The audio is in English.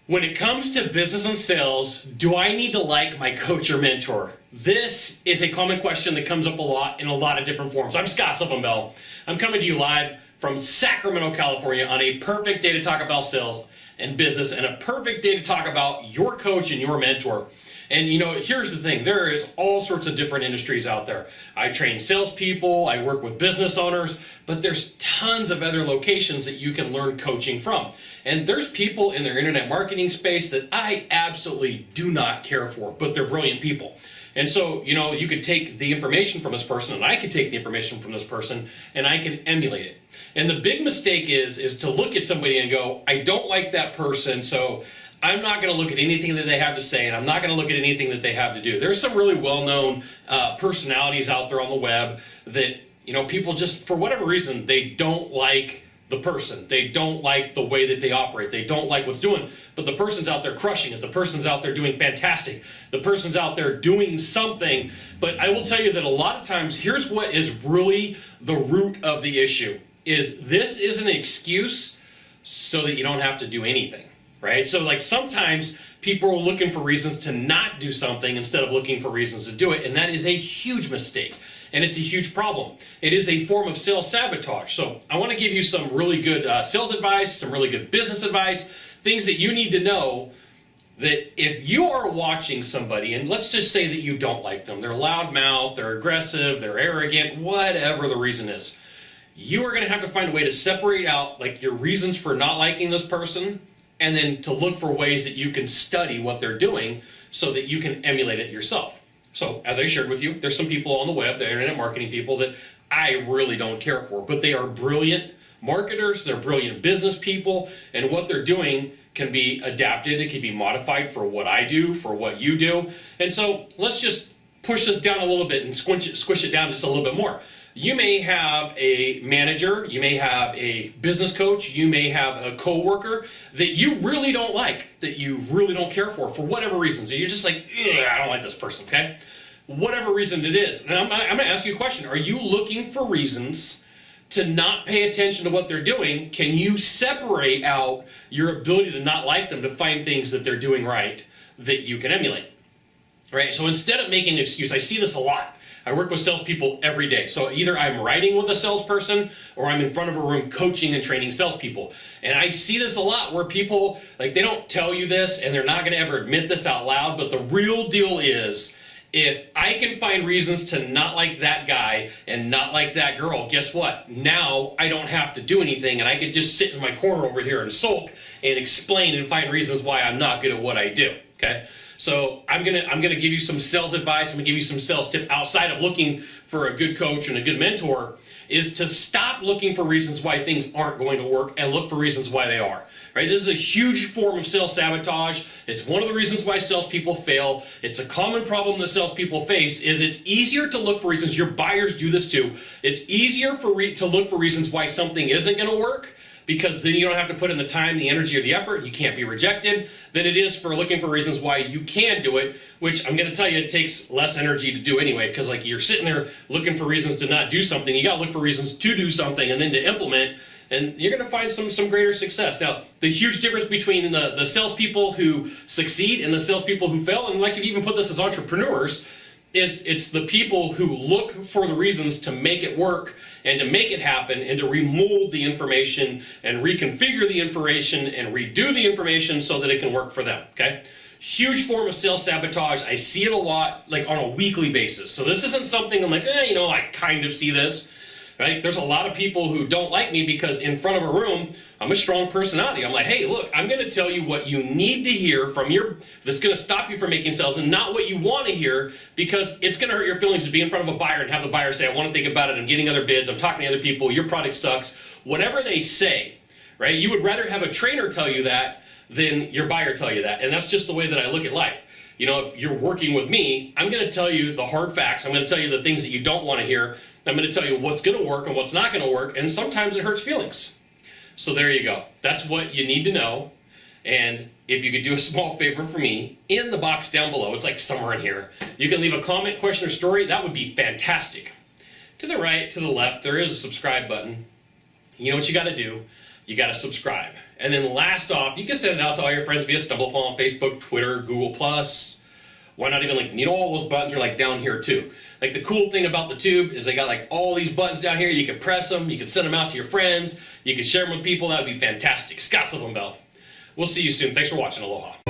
When it comes to business and sales, do I need to like my coach or mentor? This is a common question that comes up a lot in a lot of different forms. I'm Sylvan Bell. I'm coming to you live from Sacramento, California on a perfect day to talk about sales and business and a perfect day to talk about your coach and your mentor. And you know, here's the thing, there is all sorts of different industries out there. I train salespeople, I work with business owners, but there's tons of other locations that you can learn coaching from. And there's people in their internet marketing space that I absolutely do not care for, but they're brilliant people. And so, you know, you could take the information from this person, and I could take the information from this person, and I can emulate it. And the big mistake is to look at somebody and go, I don't like that person, so I'm not going to look at anything that they have to say, and I'm not going to look at anything that they have to do. There's some really well-known personalities out there on the web that, you know, people just, for whatever reason, they don't like the person. They don't like the way that they operate. They don't like what's doing, but the person's out there crushing it. The person's out there doing fantastic. The person's out there doing something. But I will tell you that a lot of times, here's what is really the root of the issue, is this is an excuse so that you don't have to do anything. Right? So like sometimes people are looking for reasons to not do something instead of looking for reasons to do it. And that is a huge mistake. And it's a huge problem. It is a form of sales sabotage. So I want to give you some really good sales advice, some really good business advice, things that you need to know that if you are watching somebody, and let's just say that you don't like them, they're loudmouth, they're aggressive, they're arrogant, whatever the reason is, you are going to have to find a way to separate out like your reasons for not liking this person, and then to look for ways that you can study what they're doing so that you can emulate it yourself. So as I shared with you, there's some people on the web, the internet marketing people, that I really don't care for, but they are brilliant marketers, they're brilliant business people, and what they're doing can be adapted, it can be modified for what I do, for what you do. And so let's just push this down a little bit and squish it down just a little bit more. You may have a manager, you may have a business coach, you may have a coworker that you really don't like, that you really don't care for whatever reasons. You're just like, I don't like this person, okay? Whatever reason it is. And I'm going to ask you a question. Are you looking for reasons to not pay attention to what they're doing? Can you separate out your ability to not like them to find things that they're doing right that you can emulate? Right? So instead of making an excuse, I see this a lot. I work with salespeople every day. So either I'm writing with a salesperson or I'm in front of a room coaching and training salespeople. And I see this a lot where people, like, they don't tell you this and they're not going to ever admit this out loud, but the real deal is, if I can find reasons to not like that guy and not like that girl, guess what? Now I don't have to do anything, and I can just sit in my corner over here and sulk and explain and find reasons why I'm not good at what I do, okay? So I'm gonna give you some sales advice. I'm gonna give you some sales tip outside of looking for a good coach and a good mentor, is to stop looking for reasons why things aren't going to work and look for reasons why they are. Right? This is a huge form of sales sabotage. It's one of the reasons why salespeople fail. It's a common problem that salespeople face. Is it's easier to look for reasons. Your buyers do this too. It's easier to look for reasons why something isn't going to work, because then you don't have to put in the time, the energy, or the effort. You can't be rejected, than it is for looking for reasons why you can do it, which I'm going to tell you, it takes less energy to do anyway, because like you're sitting there looking for reasons to not do something. You got to look for reasons to do something and then to implement, and you're going to find some greater success. Now, the huge difference between the salespeople who succeed and the salespeople who fail, and I could even put this as entrepreneurs, it's the people who look for the reasons to make it work and to make it happen and to remold the information and reconfigure the information and redo the information so that it can work for them, okay? Huge form of sales sabotage. I see it a lot, like on a weekly basis. So this isn't something I'm like, you know, I kind of see this. Right? There's a lot of people who don't like me because in front of a room, I'm a strong personality. I'm like, hey, look, I'm going to tell you what you need to hear from that's going to stop you from making sales, and not what you want to hear, because it's going to hurt your feelings to be in front of a buyer and have the buyer say, I want to think about it, I'm getting other bids, I'm talking to other people, your product sucks. Whatever they say, right? You would rather have a trainer tell you that than your buyer tell you that. And that's just the way that I look at life. You know, if you're working with me, I'm going to tell you the hard facts. I'm going to tell you the things that you don't want to hear. I'm going to tell you what's going to work and what's not going to work, and sometimes it hurts feelings. So there you go. That's what you need to know. And if you could do a small favor for me, in the box down below, it's like somewhere in here, you can leave a comment, question, or story. That would be fantastic. To the right, to the left, there is a subscribe button. You know what you got to do. you got to subscribe. And then last off, you can send it out to all your friends via StumbleUpon on Facebook, Twitter, Google+. Why not even LinkedIn? You know, all those buttons are like down here too. Like the cool thing about the tube is they got like all these buttons down here. You can press them. You can send them out to your friends. You can share them with people. That would be fantastic. Scott Sylvan Bell. We'll see you soon. Thanks for watching. Aloha.